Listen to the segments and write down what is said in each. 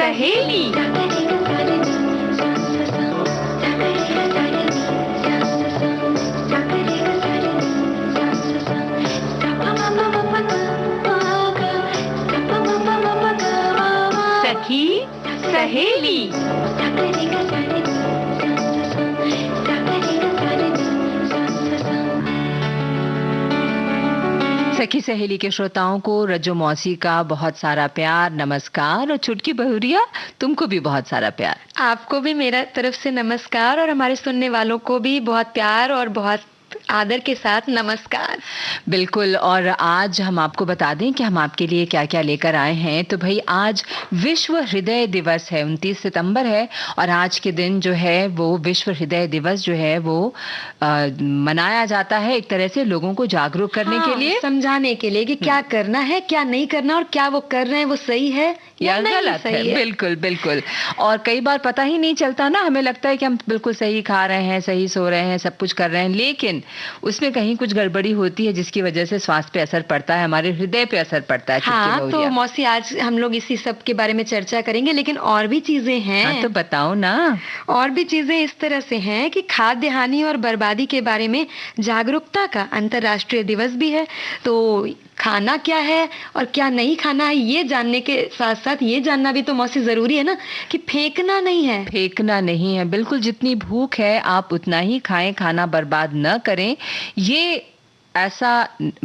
सहेली। सखी सहेली। सखी सहेली के श्रोताओं को रज्जो मौसी का बहुत सारा प्यार, नमस्कार। और छुटकी बहुरिया, तुमको भी बहुत सारा प्यार। आपको भी मेरा तरफ से नमस्कार और हमारे सुनने वालों को भी बहुत प्यार और बहुत आदर के साथ नमस्कार। बिल्कुल। और आज हम आपको बता दें कि हम आपके लिए क्या क्या लेकर आए हैं। तो भाई, आज विश्व हृदय दिवस है, 29 सितंबर है। और आज के दिन जो है वो विश्व हृदय दिवस जो है वो मनाया जाता है एक तरह से लोगों को जागरूक करने के लिए, समझाने के लिए कि क्या करना है, क्या नहीं करना, और क्या वो कर रहे हैं वो सही है या गलत है। बिल्कुल बिल्कुल। और कई बार पता ही नहीं चलता ना, हमें लगता है कि हम बिल्कुल सही खा रहे हैं, सही सो रहे हैं, सब कुछ कर रहे हैं, लेकिन उसमें कहीं कुछ गड़बड़ी होती है जिसकी वजह से स्वास्थ्य पे असर पड़ता है, हमारे हृदय पे असर पड़ता है। हाँ, तो मौसी आज हम लोग इसी सब के बारे में चर्चा करेंगे, लेकिन और भी चीजें हैं। हाँ, तो बताओ ना। और भी चीजें इस तरह से हैं कि खाद्य हानि और बर्बादी के बारे में जागरूकता का अंतर्राष्ट्रीय दिवस भी है। तो खाना क्या है और क्या नहीं खाना है, ये जानने के साथ साथ ये जानना भी तो मौसी जरूरी है ना कि फेंकना नहीं है। फेंकना नहीं है, बिल्कुल। जितनी भूख है आप उतना ही खाएं, खाना बर्बाद न करें, ये ऐसा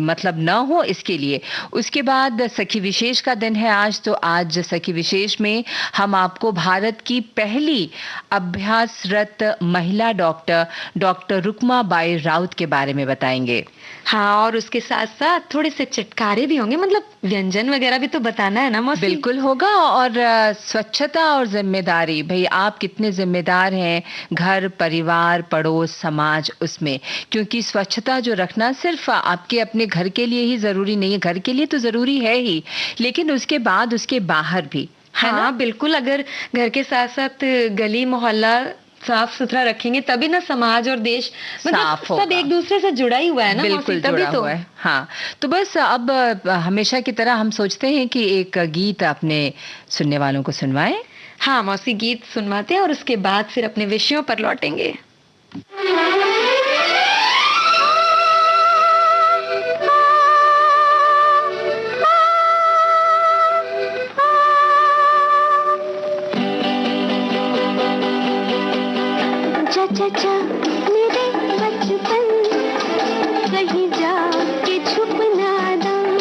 मतलब न हो, इसके लिए। उसके बाद सखी विशेष का दिन है आज। तो आज सखी विशेष में हम आपको भारत की पहली अभ्यासरत महिला डॉक्टर रुक्मा बाई राउत के बारे में बताएंगे। हाँ, और उसके साथ साथ थोड़े से चटकारे भी होंगे, मतलब व्यंजन वगैरह भी तो बताना है ना मौसी। बिल्कुल होगा। और स्वच्छता और जिम्मेदारी, भाई आप कितने जिम्मेदार हैं घर, परिवार, पड़ोस, समाज, उसमें। क्योंकि स्वच्छता जो रखना सिर्फ आपके अपने घर के लिए ही जरूरी नहीं है, घर के लिए तो जरूरी है ही, लेकिन उसके बाद उसके बाहर भी। हाँ बिल्कुल। अगर घर के साथ साथ गली मोहल्ला साफ सुथरा रखेंगे तभी ना समाज और देश मतलब सब एक दूसरे से जुड़ा ही हुआ है ना। बिल्कुल तभी जुड़ा तो हुआ है। हाँ, तो बस अब हमेशा की तरह हम सोचते हैं कि एक गीत अपने सुनने वालों को सुनवाएं। हाँ मौसी, गीत सुनवाते हैं और उसके बाद फिर अपने विषयों पर लौटेंगे। चाचा मेरे बचपन कहीं जा के छुप ना दम।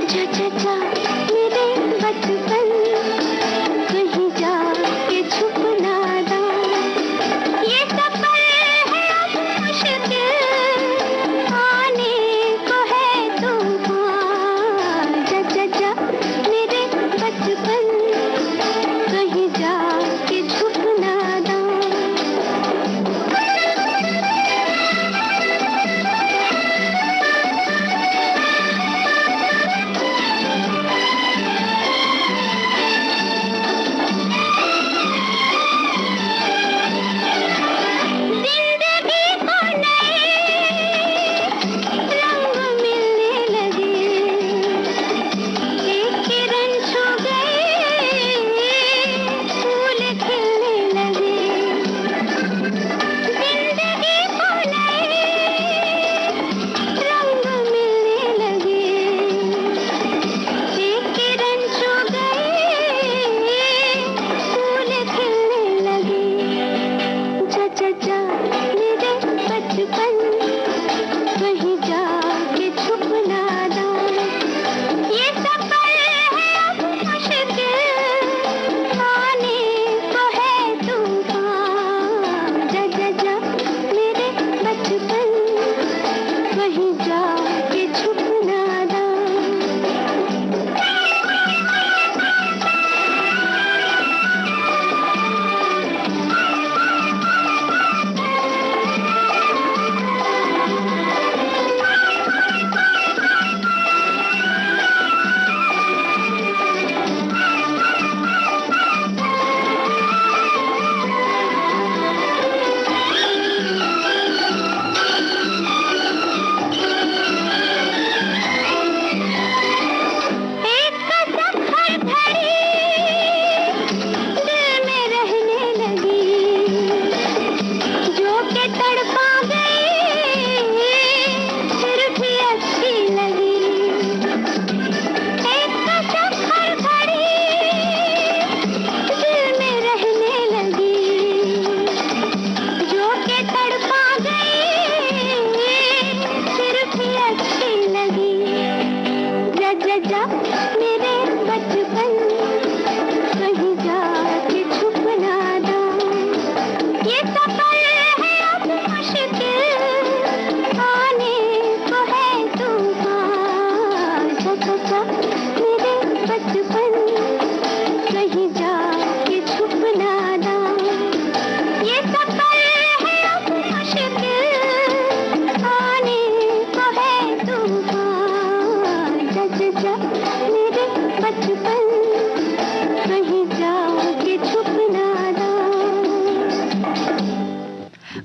चाचा मेरे बचपन कहीं जा के छुप ना दम। ये सफर है अब मुश्किल, आने को है तूफान। चाचा मेरे बचपन कहीं जा के छुप ना दम।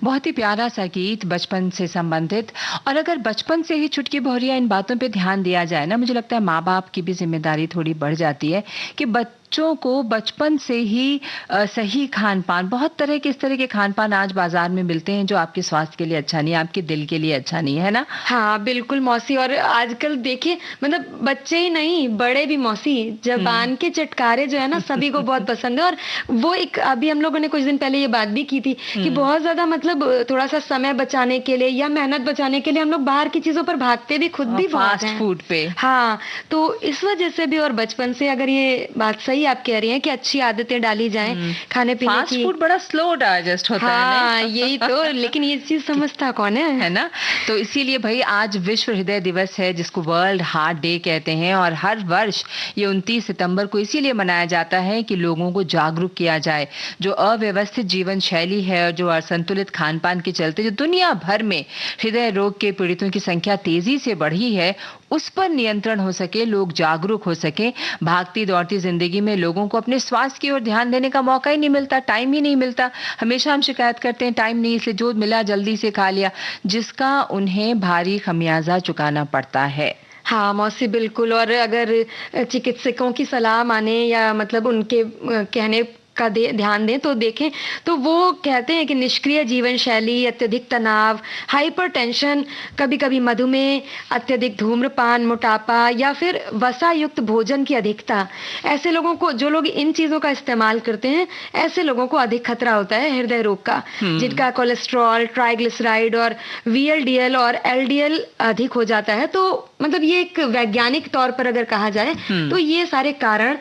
बहुत ही प्यारा सा गीत बचपन से संबंधित। और अगर बचपन से ही चुटकी भौरिया इन बातों पे ध्यान दिया जाए ना, मुझे लगता है माँ बाप की भी जिम्मेदारी थोड़ी बढ़ जाती है कि बच्चों को बचपन से ही सही खान पान, बहुत तरह के इस तरह के खान पान आज बाजार में मिलते हैं जो आपके स्वास्थ्य के लिए अच्छा नहीं है, आपके दिल के लिए अच्छा नहीं है ना। हाँ बिल्कुल मौसी, और आजकल देखिए मतलब बच्चे ही नहीं बड़े भी मौसी, जबान के चटकारे जो है ना सभी को बहुत पसंद है। और वो एक अभी हम लोगों ने कुछ दिन पहले ये बात भी की थी कि बहुत ज्यादा मतलब थोड़ा सा समय बचाने के लिए या मेहनत बचाने के लिए हम लोग बाहर की चीजों पर भागते भी खुद भी बहुत फास्ट हैं। फूड पे। हाँ, तो इस वजह से भी, और बचपन से अगर ये बात सही आप कह रही हैं कि अच्छी आदतें डाली जाएं खाने पीने की। फास्ट फूड बड़ा स्लो डाइजेस्ट होता है हाँ नहीं? यही तो, लेकिन ये चीज समझता कौन है ना। तो इसीलिए भाई आज विश्व हृदय दिवस है जिसको वर्ल्ड हार्ट डे कहते हैं, और हर वर्ष ये 29 सितंबर को इसीलिए मनाया जाता है कि लोगों को जागरूक किया जाए। जो अव्यवस्थित जीवन शैली है और जो असंतुलित खान पान के चलते जो दुनिया भर में हृदय रोग के पीड़ितों की संख्या तेजी से बढ़ी है, उस पर नियंत्रण हो सके, लोग जागरूक हो सके। भागती दौड़ती जिंदगी में लोगों को अपने स्वास्थ्य की ओर ध्यान देने का मौका ही नहीं मिलता, टाइम ही नहीं मिलता। हमेशा हम शिकायत करते हैं टाइम नहीं, इसलिए जो मिला जल्दी से खा लिया, जिसका उन्हें भारी खमियाजा चुकाना पड़ता है। हाँ मौसी बिल्कुल। और अगर चिकित्सकों की सलाह माने या मतलब उनके कहने का ध्यान दें तो देखें तो वो कहते हैं कि निष्क्रिय जीवन शैली, अत्यधिक तनाव, हाइपरटेंशन, कभी कभी मधुमेह, अत्यधिक धूम्रपान, मोटापा या फिर वसा युक्त भोजन की अधिकता, ऐसे लोगों को, जो लोग इन चीजों का इस्तेमाल करते हैं, ऐसे लोगों को अधिक खतरा होता है हृदय रोग का, जिनका कोलेस्ट्रॉल, ट्राइग्लिसराइड और वीएलडीएल और एलडीएल अधिक हो जाता है। तो मतलब ये एक वैज्ञानिक तौर पर अगर कहा जाए तो ये सारे कारण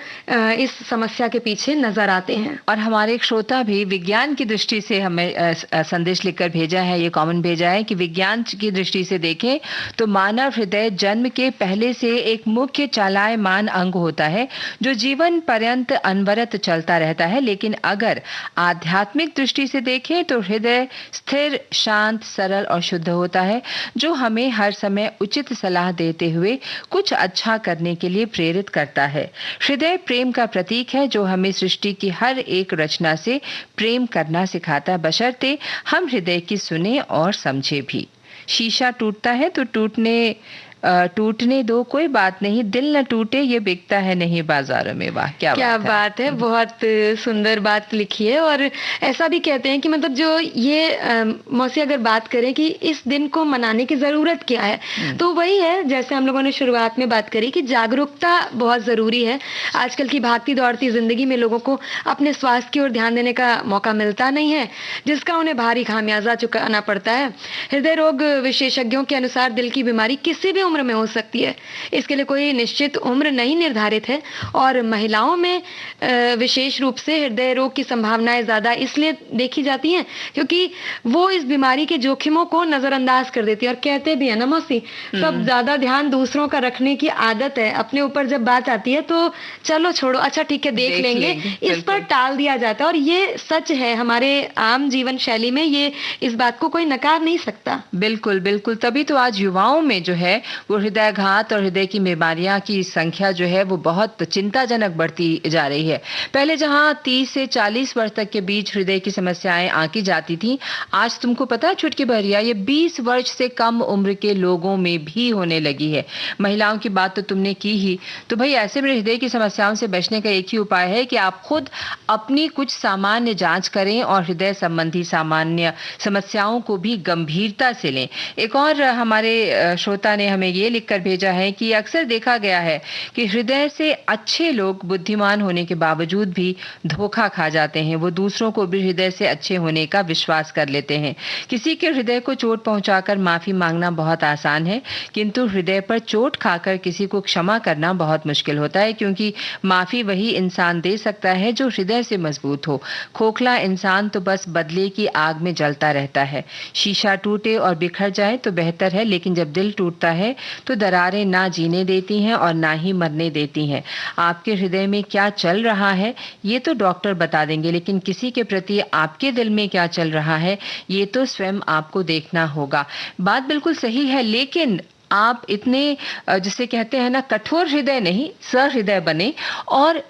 इस समस्या के पीछे नजर आते हैं। और हमारे एक श्रोता भी विज्ञान की दृष्टि से हमें संदेश लिखकर भेजा है, ये कमेंट भेजा है कि विज्ञान की दृष्टि से देखें तो मानव हृदय जन्म के पहले से एक मुख्य चलायमान अंग होता है जो जीवन पर्यंत अनवरत चलता रहता है। लेकिन अगर आध्यात्मिक दृष्टि से देखें तो हृदय स्थिर, शांत, सरल और शुद्ध होता है, जो हमें हर समय उचित सलाह देते हुए कुछ अच्छा करने के लिए प्रेरित करता है। हृदय प्रेम का प्रतीक है जो हमें सृष्टि की हर एक रचना से प्रेम करना सिखाता है, बशर्ते हम हृदय की सुने और समझे भी। शीशा टूटता है तो टूटने दो, कोई बात नहीं, दिल न टूटे ये बिकता है नहीं बाजारों में। वाह क्या बात है, बहुत सुंदर बात लिखी है। और ऐसा भी कहते हैं कि मतलब जो ये मौसी अगर बात करें कि इस दिन को मनाने की जरूरत क्या है, तो वही है जैसे हम लोगों ने शुरुआत में बात करी कि जागरूकता बहुत जरूरी है। आजकल की भागती दौड़ती जिंदगी में लोगों को अपने स्वास्थ्य की ओर ध्यान देने का मौका मिलता नहीं है, जिसका उन्हें भारी खामियाजा चुकाना पड़ता है। हृदय रोग विशेषज्ञों के अनुसार दिल की बीमारी किसी भी उम्र में हो सकती है, इसके लिए कोई निश्चित उम्र नहीं निर्धारित है। और महिलाओं में विशेष रूप से हृदय रोग की संभावनाएं ज्यादा इसलिए देखी जाती हैं क्योंकि वो इस बीमारी के जोखिमों को नजरअंदाज कर देती है। और कहते भी है ना मौसी, सब ज्यादा ध्यान दूसरों का रखने की आदत है, अपने ऊपर जब बात आती है तो चलो छोड़ो, अच्छा ठीक है देख लेंगे, इस पर टाल दिया जाता है। और ये सच है, हमारे आम जीवन शैली में ये इस बात को कोई नकार नहीं सकता। बिल्कुल बिल्कुल, तभी तो आज युवाओं में जो है वो हृदयाघात और हृदय की बीमारियां की संख्या जो है वो बहुत चिंताजनक बढ़ती जा रही है। पहले जहां 30 से 40 वर्ष तक के बीच हृदय की समस्याएं आंकी जाती थी, आज तुमको पता है छुटकी भरिया ये 20 वर्ष से कम उम्र के लोगों में भी होने लगी है। महिलाओं की बात तो तुमने की ही, तो भाई ऐसे में हृदय की समस्याओं से बचने का एक ही उपाय है कि आप खुद अपनी कुछ सामान्य जांच करें और हृदय संबंधी सामान्य समस्याओं को भी गंभीरता से लें। एक और हमारे श्रोता ने हमें ये लिखकर भेजा है कि अक्सर देखा गया है कि हृदय से अच्छे लोग बुद्धिमान होने के बावजूद भी धोखा खा जाते हैं। वो दूसरों को भी हृदय से अच्छे होने का विश्वास कर लेते हैं। किसी के हृदय को चोट पहुंचाकर माफी मांगना बहुत आसान है, किंतु हृदय पर चोट खाकर किसी को क्षमा करना बहुत मुश्किल होता है, क्योंकि माफी वही इंसान दे सकता है जो हृदय से मजबूत हो। खोखला इंसान तो बस बदले की आग में जलता रहता है। शीशा टूटे और बिखर जाए तो बेहतर है, लेकिन जब दिल टूटता है तो दरारें ना जीने देती हैं और ना ही मरने देती हैं। आपके हृदय में क्या चल रहा है ये तो डॉक्टर बता देंगे, लेकिन किसी के प्रति आपके दिल में क्या चल रहा है ये तो स्वयं आपको देखना होगा। बात बिल्कुल सही है, लेकिन आप इतने जिसे कहते हैं ना कठोर हृदय नहीं, सहृदय बने और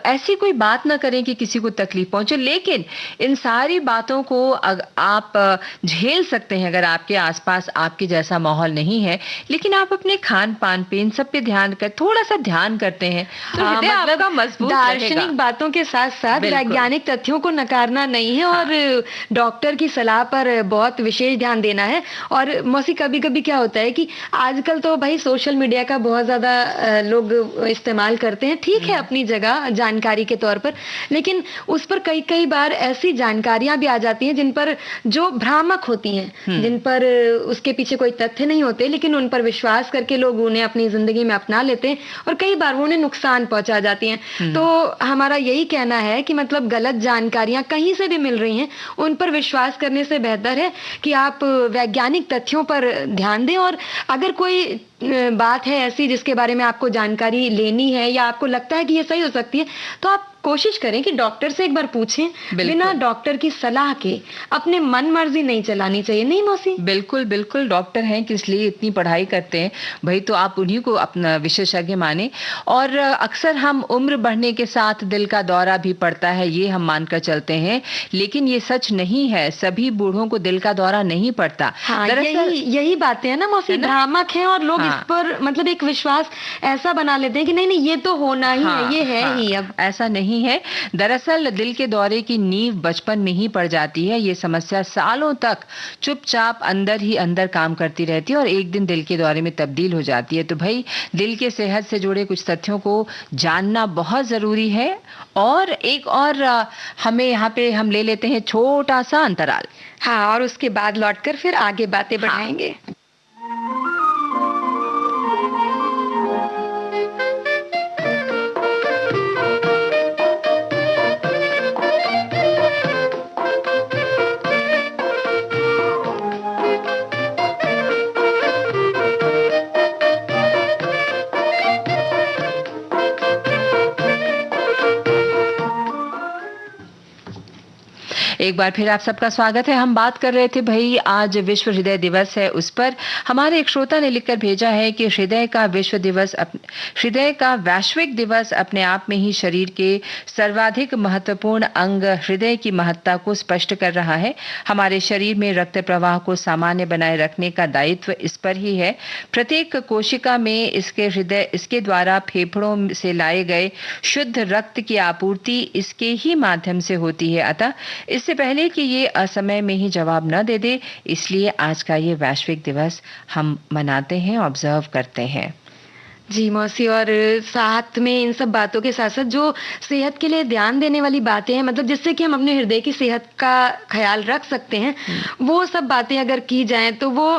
ऐसी कोई बात ना करें कि किसी को तकलीफ पहुंचे, लेकिन इन सारी बातों को आप झेल सकते हैं अगर आपके आसपास आपके जैसा माहौल नहीं है, लेकिन आप अपने खान पान पे इन सब पे थोड़ा सा ध्यान करते हैं तो हाँ, हृदय मतलब आपका मजबूत दार्शनिक रहेगा। बातों के साथ साथ बिल्कुल। वैज्ञानिक तथ्यों को नकारना नहीं है और डॉक्टर की सलाह पर बहुत विशेष ध्यान देना है। और मौसी कभी कभी क्या होता है कि आजकल तो भाई सोशल मीडिया का बहुत ज्यादा लोग इस्तेमाल करते हैं, ठीक है अपनी जगह जानकारी के तौर पर, लेकिन उस पर कई कई बार ऐसी जानकारियां भी आ जाती हैं जिन पर जो भ्रामक होती हैं, जिन पर उसके पीछे कोई तथ्य नहीं होते, लेकिन उन पर विश्वास करके लोग उन्हें अपनी जिंदगी में अपना लेते हैं और कई बार वो उन्हें नुकसान पहुंचा जाती हैं। तो हमारा यही कहना है कि मतलब गलत जानकारियां कहीं से भी मिल रही हैं, उन पर विश्वास करने से बेहतर है कि आप वैज्ञानिक तथ्यों पर ध्यान दें। और अगर कोई बात है ऐसी जिसके बारे में आपको जानकारी लेनी है या आपको लगता है कि ये सही हो सकती है, तो आप कोशिश करें कि डॉक्टर से एक बार पूछें। बिना डॉक्टर की सलाह के अपने मन मर्जी नहीं चलानी चाहिए, नहीं मौसी? बिल्कुल बिल्कुल, डॉक्टर हैं किस लिए इतनी पढ़ाई करते हैं भाई, तो आप उन्हीं को अपना विशेषज्ञ माने। और अक्सर हम उम्र बढ़ने के साथ दिल का दौरा भी पड़ता है, ये हम मानकर चलते हैं, लेकिन ये सच नहीं है, सभी बूढ़ों को दिल का दौरा नहीं पड़ता। हाँ, यही बातें हैं ना मौसी, भ्रामक हैं और लोग इस पर मतलब एक विश्वास ऐसा बना लेते हैं कि नहीं नहीं ये तो होना ही है, ये है ही। अब ऐसा नहीं है। दरअसल दिल के दौरे की नींव बचपन में ही पड़ जाती है। ये समस्या सालों तक चुपचाप अंदर ही अंदर काम करती रहती है और एक दिन दिल के दौरे में तब्दील हो जाती है। तो भाई दिल के सेहत से जुड़े कुछ तथ्यों को जानना बहुत जरूरी है। और एक और हमें यहाँ पे हम ले लेते हैं छोटा सा अंतराल। हाँ, और उसके बाद लौटकर फिर आगे बातें बढ़ाएंगे। एक बार फिर आप सबका स्वागत है। हम बात कर रहे थे भाई आज विश्व हृदय दिवस है, उस पर हमारे एक श्रोता ने लिखकर भेजा है कि हृदय का वैश्विक दिवस अपने आप में ही शरीर के सर्वाधिक महत्वपूर्ण अंग हृदय की महत्ता को स्पष्ट कर रहा है। हमारे शरीर में रक्त प्रवाह को सामान्य बनाए रखने का दायित्व इस पर ही है। प्रत्येक कोशिका में इसके द्वारा फेफड़ों से लाए गए शुद्ध रक्त की आपूर्ति इसके ही माध्यम से होती है। अतः इससे पहले कि ये असमय में ही जवाब न दे दे, इसलिए आज का ये वैश्विक दिवस हम मनाते हैं, ऑब्जर्व करते हैं। जी मौसी, और साथ में इन सब बातों के साथ साथ जो सेहत के लिए ध्यान देने वाली बातें हैं, मतलब जिससे कि हम अपने हृदय की सेहत का ख्याल रख सकते हैं, वो सब बातें अगर की जाएं तो वो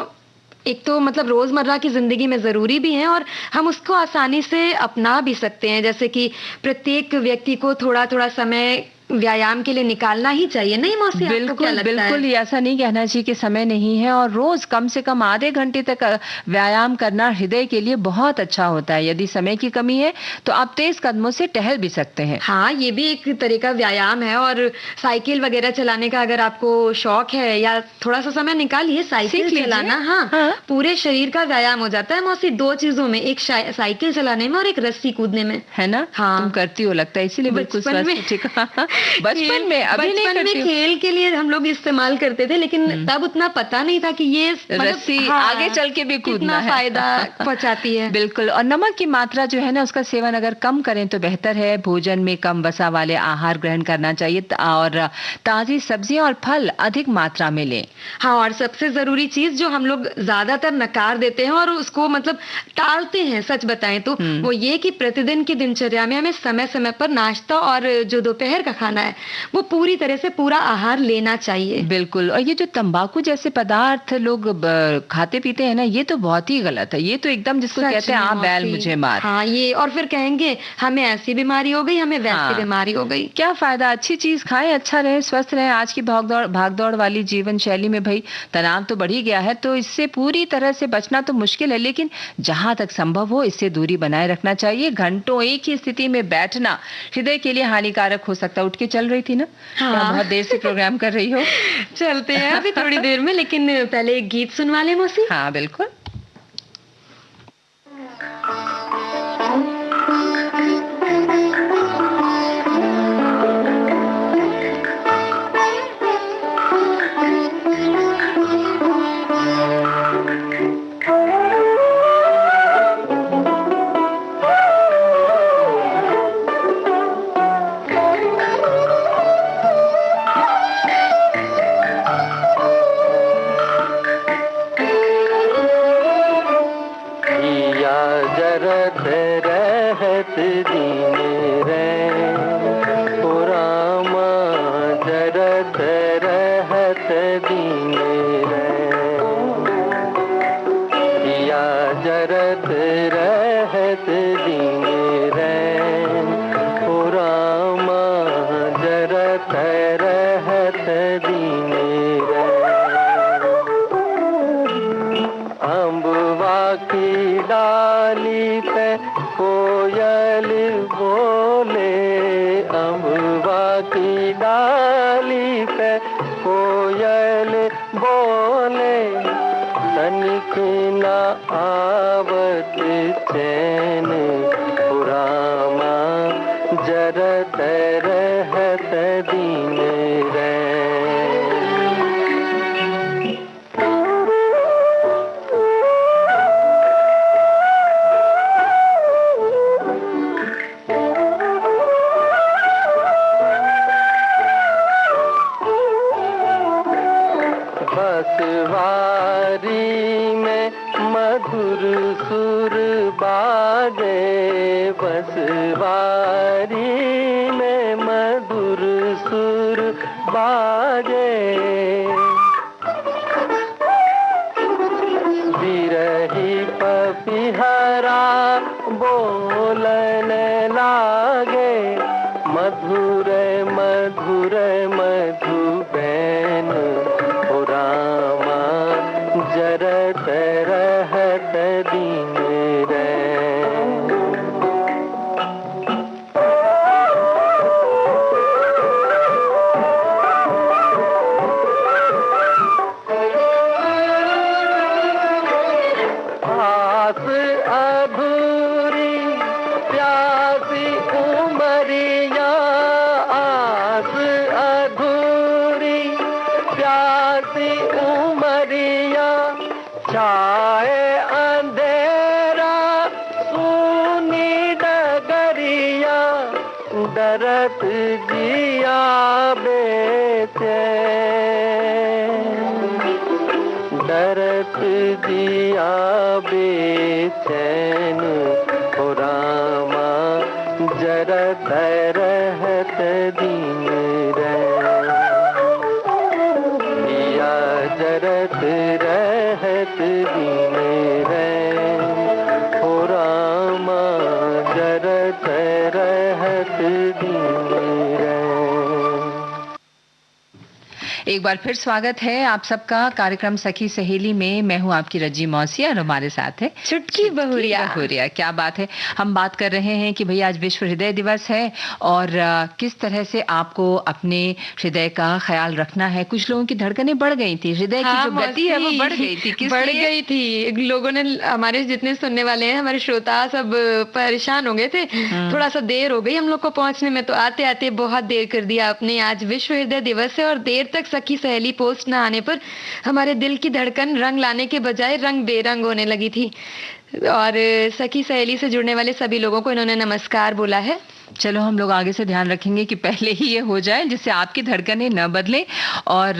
एक तो मतलब रोजमर्रा की जिंदगी में जरूरी भी हैं और हम उसको आसानी से अपना भी सकते हैं। जैसे कि प्रत्येक व्यक्ति को थोड़ा थोड़ा समय व्यायाम के लिए निकालना ही चाहिए, नहीं मौसी? बिल्कुल बिल्कुल, ऐसा नहीं कहना चाहिए कि समय नहीं है, और रोज कम से कम आधे घंटे तक व्यायाम करना हृदय के लिए बहुत अच्छा होता है। यदि समय की कमी है तो आप तेज कदमों से टहल भी सकते हैं। हाँ, ये भी एक तरह का व्यायाम है। और साइकिल वगैरह चलाने का अगर आपको शौक है या थोड़ा सा समय निकालिए साइकिल चलाना। हाँ, पूरे शरीर का व्यायाम हो जाता है मौसी, दो चीजों में, एक साइकिल चलाने में और एक रस्सी कूदने में, है ना? हाँ, तुम करती हो लगता है, इसीलिए बिल्कुल बचपन में खेल के लिए हम लोग इस्तेमाल करते थे, लेकिन तब उतना पता नहीं था कि ये रस्सी आगे चल के भी कूदना है, फायदा पहुंचाती है। बिल्कुल। और नमक की मात्रा जो है ना, उसका सेवन अगर कम करें तो बेहतर है। भोजन में कम वसा वाले आहार ग्रहण करना चाहिए और ताजी सब्जियां और फल अधिक मात्रा में लें। हाँ, और सबसे जरूरी चीज जो हम लोग ज्यादातर नकार देते हैं और उसको मतलब टालते हैं, सच बताएं तो वो ये कि प्रतिदिन की दिनचर्या में हमें समय समय पर नाश्ता और जो दोपहर का खाना है वो पूरी तरह से पूरा आहार लेना चाहिए। बिल्कुल। और ये जो तंबाकू जैसे पदार्थ लोग खाते पीते हैं ना, ये तो बहुत ही गलत है। ये तो एकदम जिसको कहते हैं आ बैल मुझे मार। हाँ, ये और फिर कहेंगे हमें ऐसी बीमारी हो गई, हमें वैसी बीमारी हो गई। क्या फायदा? अच्छी चीज खाएं, अच्छा रहे, स्वस्थ रहे। आज की भागदौड़ वाली जीवन शैली में भाई तनाव तो बढ़ ही गया है, तो इससे पूरी तरह से बचना तो मुश्किल है, लेकिन जहां तक संभव हो इससे दूरी बनाए रखना चाहिए। घंटों एक ही स्थिति में बैठना हृदय के लिए हानिकारक हो सकता है। उठ के चल रही थी ना? हाँ। बहुत देर से प्रोग्राम कर रही हो। चलते हैं अभी थोड़ी देर में, लेकिन पहले एक गीत सुनवा ले मौसी। हाँ बिल्कुल। जरत रहत दिन या जरत रहत दिन ओ रामा जरत रहत दिन अम्बवा की डाली पे कोयल बोले, अम्बवा की डाली पे कोयल बोले, तनिक न आवत चैन पुरामा जरत रहत दिन बसवारी में मधुर सुर बाजे, बसवारी में मधुर सुर बाजे, बिरही पपिहरा बोलन लागे, मधुर मधुर मधुबैन रामा जरत रहत दिन आस अधूरी प्यासी उमरिया, आस अधूरी प्यासी उमरिया, छाए अंधेरा सुनी डगरिया, डरत जिया बेचैन, डरत जिया बेचैन ओ रामा जरत रहत दिन या जरत रहत दिन ओ रामा जरत रहत दिन। एक बार फिर स्वागत है आप सबका कार्यक्रम सखी सहेली में। मैं हूं आपकी रजी मौसी और हमारे साथ है चुटकी बहुरिया। बहुरिया, क्या बात है। हम बात कर रहे हैं कि भैया आज विश्व हृदय दिवस है और किस तरह से आपको अपने हृदय का ख्याल रखना है। कुछ लोगों की धड़कनें बढ़ गई थी, हृदय की जो गति है वो बढ़ गई थी। किस बढ़ लिए? गई थी। लोगों ने, हमारे जितने सुनने वाले हैं, हमारे श्रोता सब परेशान हो गए थे। थोड़ा सा देर हो गई हम लोग को पहुंचने में, तो आते आते बहुत देर कर दिया आपने। आज विश्व हृदय दिवस है और देर तक सखी सहेली पोस्ट न आने पर हमारे दिल की धड़कन रंग लाने के बजाय रंग बेरंग होने लगी थी। और सखी सहेली से जुड़ने वाले सभी लोगों को इन्होंने नमस्कार बोला है। चलो हम लोग आगे से ध्यान रखेंगे कि पहले ही ये हो जाए जिससे आपकी धड़कनें न बदलें। और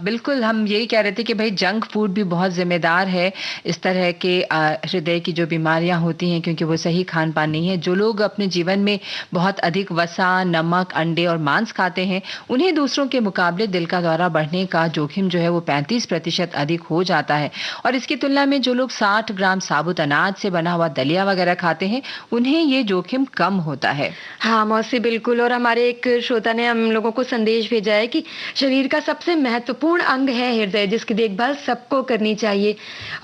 बिल्कुल हम यही कह रहे थे कि भाई जंक फूड भी बहुत जिम्मेदार है इस तरह के हृदय की जो बीमारियां होती हैं, क्योंकि वो सही खान पान नहीं है। जो लोग अपने जीवन में बहुत अधिक वसा, नमक, अंडे और मांस खाते हैं, उन्हें दूसरों के मुकाबले दिल का दौरा बढ़ने का जोखिम जो है वो 35% अधिक हो जाता है। और इसकी तुलना में जो लोग 60 ग्राम साबुत अनाज से बना हुआ दलिया वगैरह खाते हैं, उन्हें ये जोखिम कम होता है। हाँ मौसी, बिल्कुल। और हमारे एक श्रोता ने हम लोगों को संदेश भेजा है कि शरीर का सबसे महत्वपूर्ण अंग है हृदय, जिसकी देखभाल सबको करनी चाहिए।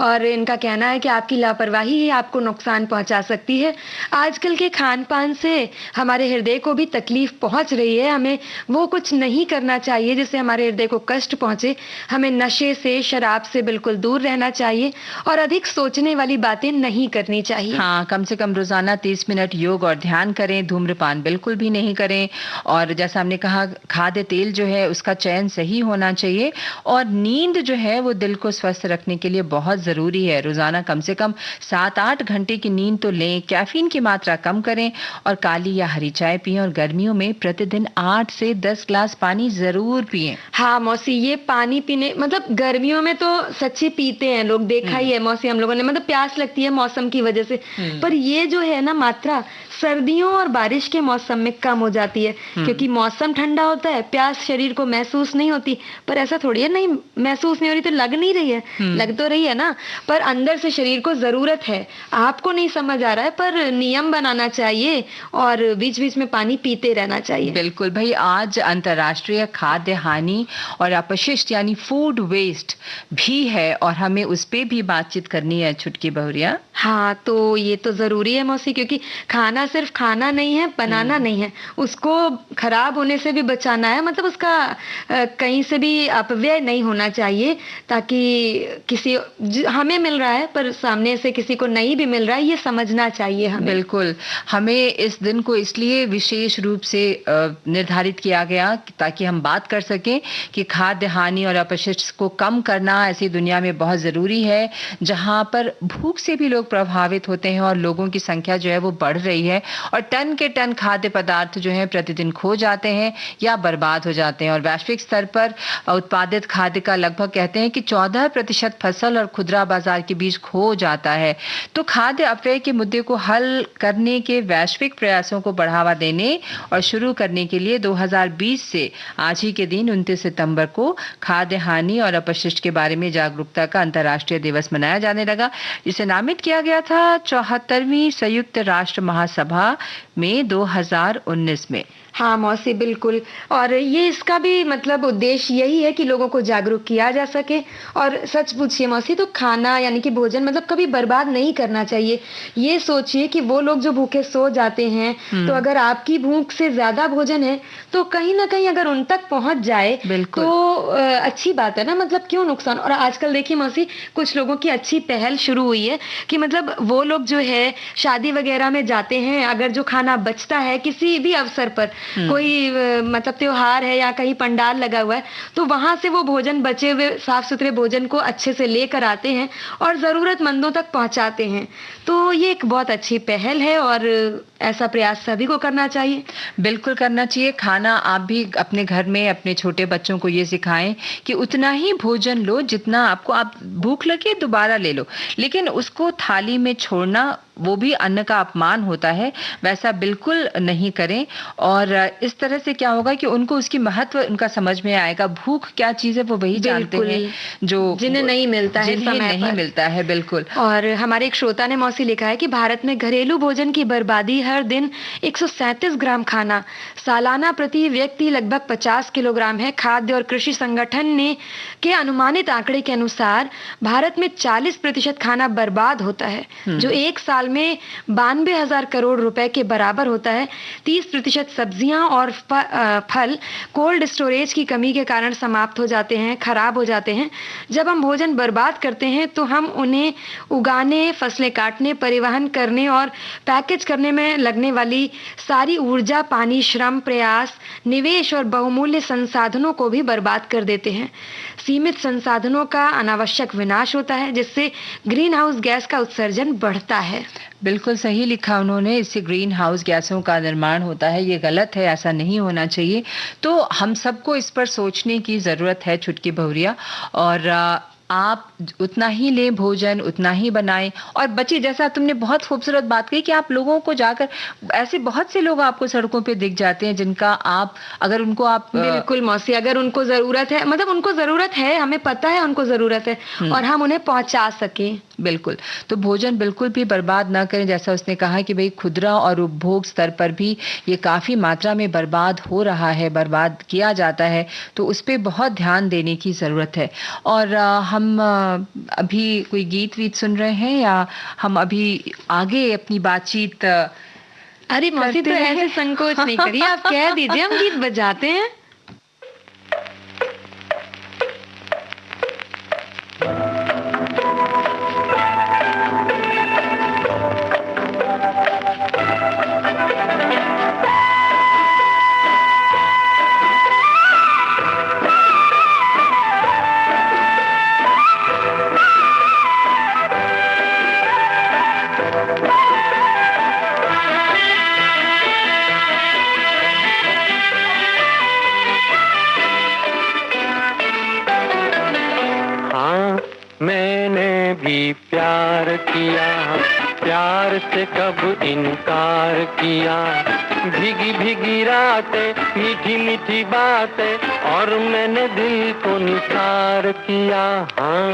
और इनका कहना है कि आपकी लापरवाही ही आपको नुकसान पहुंचा सकती है। आजकल के खान पान से हमारे हृदय को भी तकलीफ पहुंच रही है। हमें वो कुछ नहीं करना चाहिए जिससे हमारे हृदय को कष्ट पहुंचे। हमें नशे से, शराब से बिल्कुल दूर रहना चाहिए और अधिक सोचने वाली बातें नहीं करनी चाहिए। हाँ, कम से कम रोजाना 30 मिनट योग और ध्यान करें। धूम्रपान बिल्कुल भी नहीं करें। और जैसा हमने कहा, खाद्य तेल जो है उसका चयन सही होना चाहिए। और नींद जो है वो दिल को स्वस्थ रखने के लिए बहुत जरूरी है। रोजाना कम से कम 7-8 घंटे की नींद तो लें। कैफीन की मात्रा कम करें और काली या हरी चाय पिएं। और गर्मियों में प्रतिदिन 8 से 10 ग्लास पानी जरूर पिएं। हाँ मौसी, ये पानी पीने, मतलब गर्मियों में तो सच्ची पीते हैं लोग, देखा ही है मौसी हम लोगों ने, मतलब प्यास लगती है मौसम की वजह से। पर ये जो है ना मात्रा, सर्दियों और बारिश के मौसम में कम हो जाती है, क्योंकि मौसम ठंडा होता है, प्यास शरीर को महसूस नहीं होती। पर ऐसा थोड़ी है, नहीं महसूस नहीं हो रही तो लग नहीं रही है, लग तो रही है ना, पर अंदर से शरीर को जरूरत है। आपको नहीं समझ आ रहा है, पर नियम बनाना चाहिए और बीच बीच में पानी पीते रहना चाहिए। बिल्कुल भाई, आज अंतर्राष्ट्रीय खाद्य हानि और अपशिष्ट यानी फूड वेस्ट भी है और हमें उस पे भी बातचीत करनी है छुटकी बहुरिया। हाँ, तो ये तो जरूरी है मौसी, क्योंकि खाना सिर्फ खाना नहीं है, बनाना नहीं है, उसको खराब होने से भी बचाना है। मतलब उसका कहीं से भी अपव्यय नहीं होना चाहिए, ताकि हमें मिल रहा है पर सामने से किसी को नहीं भी मिल रहा है, ये समझना चाहिए हमें। बिल्कुल, हमें इस दिन को इसलिए विशेष रूप से निर्धारित किया गया ताकि हम बात कर सकें कि खाद्य हानि और अपशिष्ट को कम करना ऐसी दुनिया में बहुत जरूरी है जहां पर भूख से भी लोग प्रभावित होते हैं और लोगों की संख्या जो है वो बढ़ रही है और टन के टन खाद्य पदार्थ जो है प्रतिदिन खो जाते हैं या बर्बाद हो जाते हैं। और वैश्विक स्तर पर उत्पादित खाद्य का लगभग कहते हैं कि 14% फसल और खुदरा बाजार के बीच खो जाता है। तो खाद्य अपव्यय के मुद्दे को हल करने के वैश्विक प्रयासों को बढ़ावा देने और शुरू करने के लिए 2020 से आज ही के दिन 29 सितंबर को खाद्य हानि और अपशिष्ट के बारे में जागरूकता का अंतर्राष्ट्रीय दिवस मनाया जाने लगा, जिसे नामित किया गया था 74वीं संयुक्त राष्ट्र महासभा में 2019 में। हाँ मौसी, बिल्कुल। और ये इसका भी मतलब उद्देश्य यही है कि लोगों को जागरूक किया जा सके। और सच पूछिए मौसी, तो खाना यानी कि भोजन मतलब कभी बर्बाद नहीं करना चाहिए। ये सोचिए कि वो लोग जो भूखे सो जाते हैं, तो अगर आपकी भूख से ज्यादा भोजन है तो कहीं ना कहीं अगर उन तक पहुंच जाए तो अच्छी बात है ना, मतलब क्यों नुकसान। और आजकल देखिए मौसी, कुछ लोगों की अच्छी पहल शुरू हुई है कि मतलब वो लोग जो है शादी वगैरह में जाते हैं, अगर जो खाना बचता है किसी भी अवसर पर, कोई मतलब त्योहार है या कहीं पंडाल लगा हुआ है, तो वहां से वो भोजन, बचे हुए साफ सुथरे भोजन को अच्छे से लेकर आते हैं और जरूरतमंदों तक पहुंचाते हैं। तो ये एक बहुत अच्छी पहल है और ऐसा प्रयास सभी को करना चाहिए। बिल्कुल करना चाहिए। खाना आप भी अपने घर में अपने छोटे बच्चों को ये सिखाएं कि उतना ही भोजन लो जितना आपको, आप भूख लगे दोबारा ले लो, लेकिन उसको थाली में छोड़ना वो भी अन्न का अपमान होता है, वैसा बिल्कुल नहीं करें। और इस तरह से क्या होगा कि उनको उसकी महत्व उनका समझ में आएगा। भूख क्या चीज है वो वही जानते हैं जो जिन्हें नहीं मिलता है, जिन्हें नहीं मिलता है। बिल्कुल। और हमारे एक श्रोता ने मौसी लिखा है कि भारत में घरेलू भोजन की बर्बादी हर दिन 137 ग्राम खाना, सालाना प्रति व्यक्ति लगभग 50 किलोग्राम है। खाद्य और कृषि संगठन ने के अनुमानित आंकड़े के अनुसार भारत में 40% खाना बर्बाद होता है, जो एक साल में 92,000 करोड़ रुपए के बराबर होता है। 30% सब्जियां और फल कोल्ड स्टोरेज की कमी के कारण समाप्त हो जाते हैं, खराब हो जाते हैं। जब हम भोजन बर्बाद करते हैं तो हम उन्हें उगाने, फसलें काटने, परिवहन करने और पैकेज करने में लगने वाली सारी ऊर्जा, पानी, श्रम, प्रयास, निवेश और बहुमूल्य संसाधनों को भी बर्बाद कर देते हैं। सीमित संसाधनों का अनावश्यक विनाश होता है, जिससे ग्रीन हाउस गैस का उत्सर्जन बढ़ता है। बिल्कुल सही लिखा उन्होंने, इससे ग्रीन हाउस गैसों का निर्माण होता है। ये गलत है, ऐसा नहीं होना चाहिए। तो हम सबको इस पर सोचने की जरूरत है छुटकी बहुरिया। और आप उतना ही लें भोजन, उतना ही बनाएं और बची, जैसा तुमने बहुत खूबसूरत बात कही कि आप लोगों को जाकर, ऐसे बहुत से लोग आपको सड़कों पे दिख जाते हैं जिनका आप, अगर उनको आप बिल्कुल मौसी, अगर उनको जरूरत है, मतलब उनको जरूरत है, हमें पता है उनको जरूरत है और हम उन्हें पहुंचा सकें। बिल्कुल। तो भोजन बिल्कुल भी बर्बाद ना करें। जैसा उसने कहा कि भाई खुदरा और उपभोग स्तर पर भी ये काफी मात्रा में बर्बाद हो रहा है, बर्बाद किया जाता है, तो उस पर बहुत ध्यान देने की जरूरत है। और हम अभी कोई गीत वीत सुन रहे हैं या हम अभी आगे अपनी बातचीत? अरे मौसी, तो ऐसे संकोच नहीं करिए, आप कह दीजिए, हम गीत बजाते हैं। मैंने भी प्यार किया, प्यार से कब इनकार किया, भीगी भीगी रातें, मीठी मीठी बातें, और मैंने दिल को निसार किया। हाँ,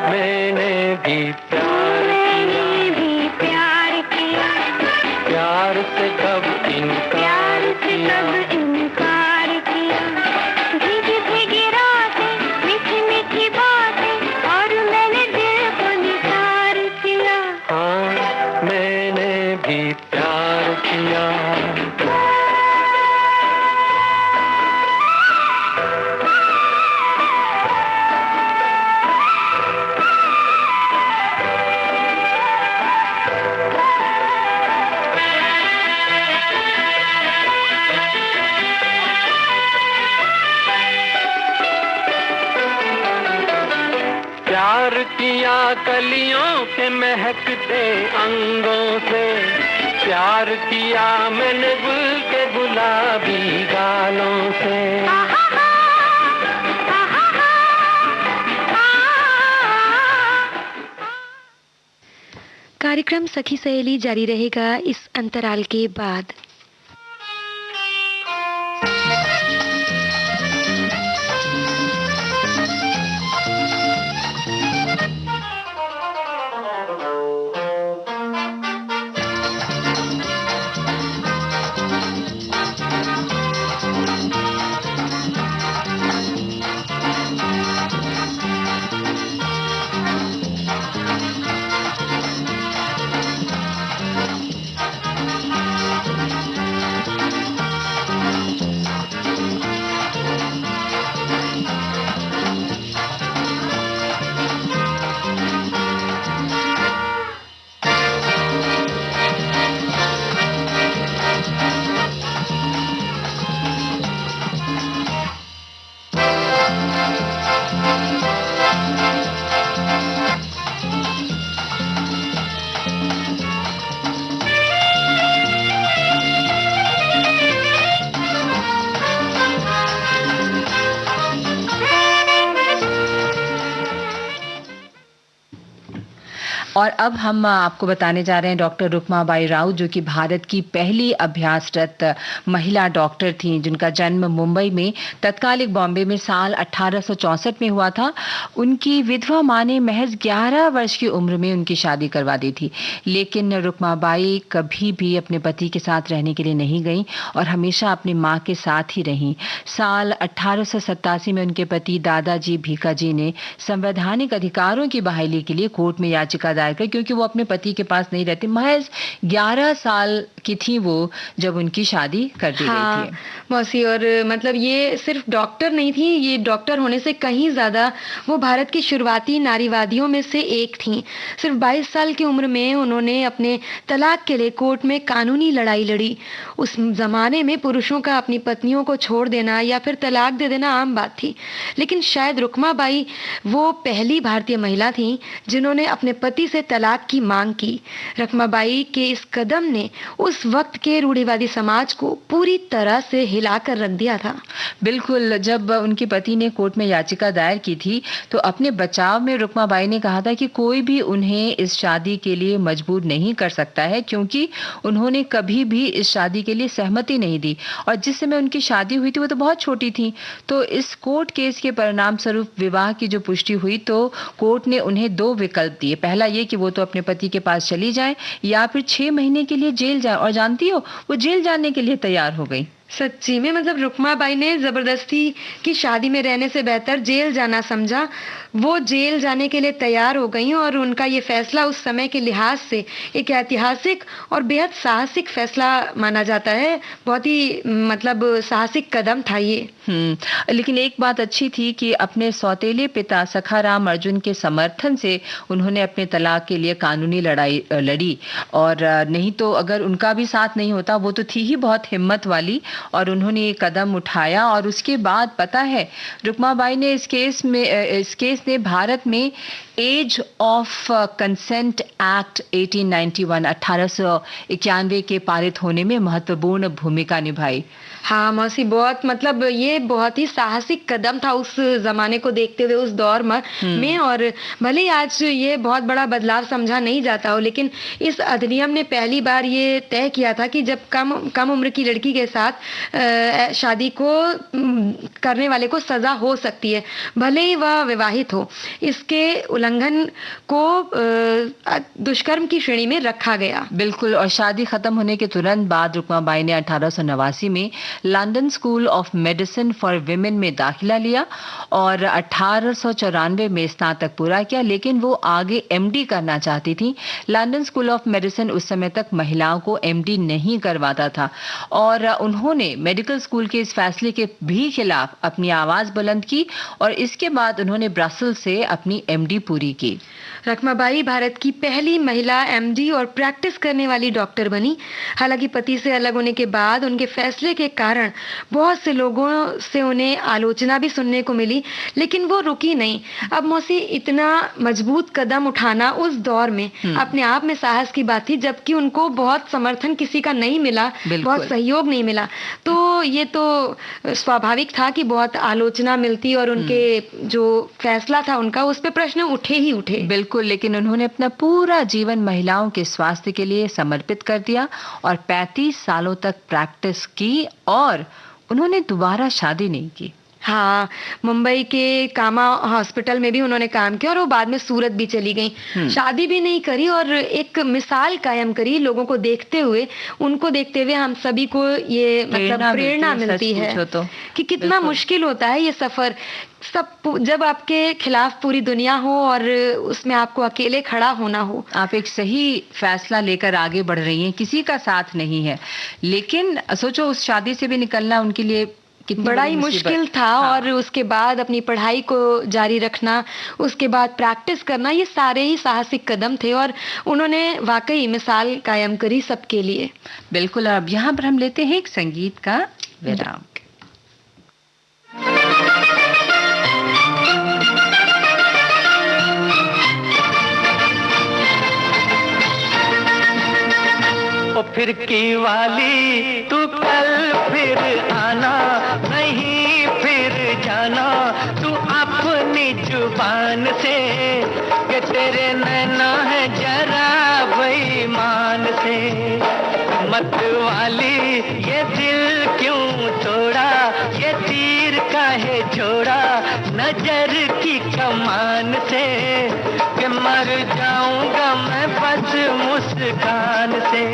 मैंने भी प्यार किया, प्यार से कब इनकार किया, भीगी भीगी रातें, मीठी मीठी बातें, और मैंने दिल को निसार किया। हाँ, मैंने भी प्यार किया। प्यार किया कलियों के महकते अंगों से, प्यार किया मैंने गुल के गुलाबी गालों से। कार्यक्रम सखी सहेली जारी रहेगा इस अंतराल के बाद। और अब हम आपको बताने जा रहे हैं डॉक्टर रुक्माबाई राउत, जो कि भारत की पहली अभ्यासरत महिला डॉक्टर थी, जिनका जन्म मुंबई में तत्कालिक बॉम्बे में साल 1864 में हुआ था। उनकी विधवा मां ने महज 11 वर्ष की उम्र में उनकी शादी करवा दी थी, लेकिन रुक्माबाई कभी भी अपने पति के साथ रहने के लिए नहीं गईं और हमेशा अपनी मां के साथ ही रहीं। साल 1887 में उनके पति दादाजी भीकाजी ने संवैधानिक अधिकारों की बहाली के लिए कोर्ट में याचिका दायर की, क्योंकि वो अपने पति के पास नहीं रहते। महज 11 साल की थी वो जब उनकी शादी कर दी गई थी। मौसी, और मतलब ये सिर्फ डॉक्टर नहीं थी, ये डॉक्टर होने से कहीं ज्यादा वो भारत की शुरुआती नारीवादियों में से एक थी। सिर्फ 22 साल की उम्र में उन्होंने अपने तलाक के लिए कोर्ट में कानूनी लड़ाई लड़ी। उस जमाने में पुरुषों का अपनी पत्नियों को छोड़ देना या फिर तलाक दे देना आम बात थी, लेकिन शायद रुक्माबाई वो पहली भारतीय महिला थी जिन्होंने अपने पति से तलाक की मांग की। रुक्माबाई के इस कदम ने उस वक्त के रूढ़िवादी समाज को पूरी तरह से हिलाकर रख दिया था। बिल्कुल, जब उनके पति ने कोर्ट में याचिका दायर की थी तो अपने बचाव में रुक्माबाई ने कहा था कि कोई भी उन्हें इस शादी के लिए मजबूर नहीं कर सकता है, क्योंकि उन्होंने कभी भी इस शादी के लिए सहमति नहीं दी और जिस समय उनकी शादी हुई थी वो तो बहुत छोटी थी। तो इस कोर्ट केस के परिणाम स्वरूप विवाह की जो पुष्टि हुई तो कोर्ट ने उन्हें 2 विकल्प दिए। पहला ये कि वो तो अपने पति के पास चली जाए या फिर 6 महीने के लिए जेल जाए, और जानती हो वो जेल जाने के लिए तैयार हो गई। सच्ची में मतलब रुक्माबाई ने जबरदस्ती की शादी में रहने से बेहतर जेल जाना समझा। वो जेल जाने के लिए तैयार हो गई और उनका ये फैसला उस समय के लिहाज से एक ऐतिहासिक और बेहद साहसिक फैसला माना जाता है। बहुत ही मतलब साहसिक कदम था ये। लेकिन एक बात अच्छी थी कि अपने सौतेले पिता सखाराम अर्जुन के समर्थन से उन्होंने अपने तलाक के लिए कानूनी लड़ाई लड़ी, और नहीं तो अगर उनका भी साथ नहीं होता, वो तो थी ही बहुत हिम्मत वाली और उन्होंने ये कदम उठाया और उसके बाद पता है रुक्माबाई ने इस केस ने भारत में एज ऑफ कंसेंट एक्ट 1891 के पारित होने में महत्वपूर्ण भूमिका निभाई। हाँ मौसी, बहुत मतलब ये बहुत ही साहसिक कदम था उस जमाने को देखते हुए, उस दौर में। और भले ही आज ये बहुत बड़ा बदलाव समझा नहीं जाता हो, लेकिन इस अधिनियम ने पहली बार ये तय किया था कि जब कम उम्र की लड़की के साथ शादी को करने वाले को सजा हो सकती है, भले ही वह विवाहित हो। इसके उल्लंघन को दुष्कर्म की श्रेणी में रखा गया। बिल्कुल। और शादी खत्म होने के तुरंत बाद रुक्माबाई ने 1889 में London school of medicine for women में दाखिला लिया और 1894 में स्नातक पूरा किया, लेकिन वो आगे एमडी करना चाहती थी। लंदन स्कूल ऑफ मेडिसिन उस समय तक महिलाओं को एमडी नहीं करवाता था और उन्होंने मेडिकल स्कूल के इस फैसले के भी खिलाफ अपनी आवाज बुलंद की और इसके बाद उन्होंने ब्रसेल से अपनी एमडी पूरी की। रखमाबाई भारत की पहली महिला एमडी और प्रैक्टिस करने वाली डॉक्टर बनी। हालांकि पति से अलग होने के बाद उनके फैसले के कारण बहुत से लोगों से उन्हें आलोचना भी सुनने को मिली, लेकिन वो रुकी नहीं। अब मौसी, इतना मजबूत कदम उठाना उस दौर में अपने आप में साहस की बात थी, जबकि उनको बहुत समर्थन किसी का नहीं मिला, बहुत सहयोग नहीं मिला। तो ये तो स्वाभाविक था कि बहुत आलोचना मिलती और उनके जो फैसला था उनका, उस पर प्रश्न उठे ही उठे। बिल्कुल, लेकिन उन्होंने अपना पूरा जीवन महिलाओं के स्वास्थ्य के लिए समर्पित कर दिया और 35 सालों तक प्रैक्टिस की और उन्होंने दोबारा शादी नहीं की। हाँ, मुंबई के कामा हॉस्पिटल में भी उन्होंने काम किया और वो बाद में सूरत भी चली गई। शादी भी नहीं करी और एक मिसाल कायम करी लोगों को देखते हुए। उनको देखते हुए हम सभी को ये मतलब प्रेरणा मिलती है तो कि कितना मुश्किल होता है ये सफर। जब आपके खिलाफ पूरी दुनिया हो और उसमें आपको अकेले खड़ा होना हो। आप एक सही फैसला लेकर आगे बढ़ रही हैं, किसी का साथ नहीं है, लेकिन सोचो उस शादी से भी निकलना उनके लिए बड़ा ही मुश्किल था। हाँ। और उसके बाद अपनी पढ़ाई को जारी रखना, उसके बाद प्रैक्टिस करना, ये सारे ही साहसिक कदम थे और उन्होंने वाकई मिसाल कायम करी सबके लिए। बिल्कुल। अब यहाँ पर हम लेते हैं एक संगीत का विराम। फिरकी वाली तू कल फिर आना, नहीं फिर जाना तू अपनी जुबान से, कि तेरे नैना है जरा बेईमान से। मत वाली ये दिल क्यों तोड़ा, ये तीर काहे छोड़ा नजर की कमान से, कि मर जाऊंगा मैं बस मुस्कान से।